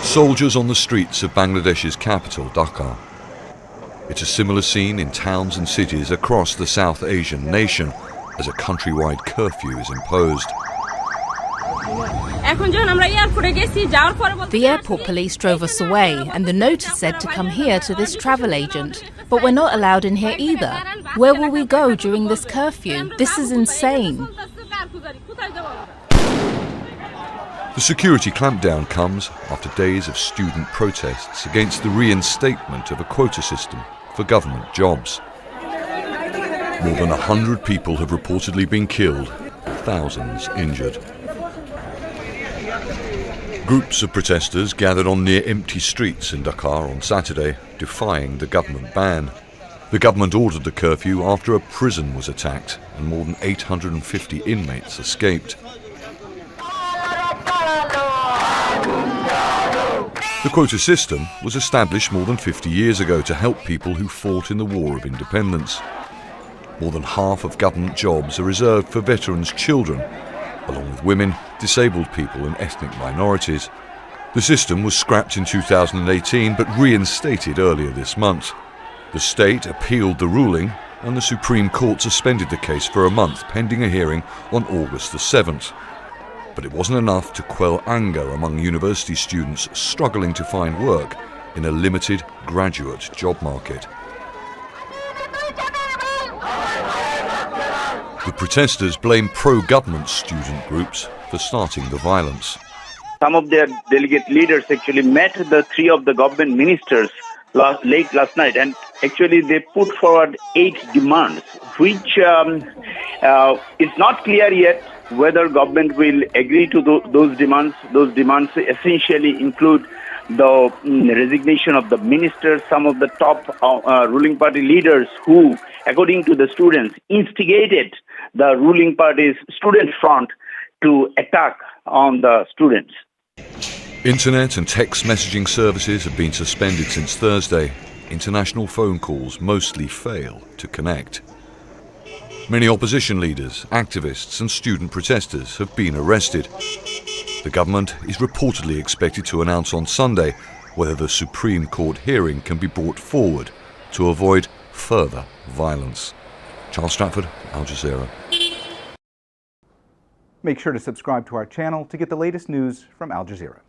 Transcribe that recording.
Soldiers on the streets of Bangladesh's capital, Dhaka. It's a similar scene in towns and cities across the South Asian nation as a countrywide curfew is imposed. The airport police drove us away, and the notice said to come here to this travel agent. But we're not allowed in here either. Where will we go during this curfew? This is insane. The security clampdown comes after days of student protests against the reinstatement of a quota system for government jobs. More than 100 people have reportedly been killed, thousands injured. Groups of protesters gathered on near empty streets in Dhaka on Saturday, defying the government ban. The government ordered the curfew after a prison was attacked and more than 850 inmates escaped. The quota system was established more than 50 years ago to help people who fought in the War of Independence. More than half of government jobs are reserved for veterans' children, along with women, disabled people and ethnic minorities. The system was scrapped in 2018 but reinstated earlier this month. The state appealed the ruling and the Supreme Court suspended the case for a month pending a hearing on August the 7th. But it wasn't enough to quell anger among university students struggling to find work in a limited graduate job market. The protesters blame pro-government student groups for starting the violence. Some of their delegate leaders actually met the three of the government ministers late last night, and actually they put forward 8 demands, which is not clear yet whether government will agree to those demands. Those demands essentially include the resignation of the ministers, some of the top ruling party leaders who, according to the students, instigated the ruling party's student front to attack on the students. Internet and text messaging services have been suspended since Thursday. International phone calls mostly fail to connect. Many opposition leaders, activists and student protesters have been arrested. The government is reportedly expected to announce on Sunday whether the Supreme Court hearing can be brought forward to avoid further violence. Charles Stratford, Al Jazeera. Make sure to subscribe to our channel to get the latest news from Al Jazeera.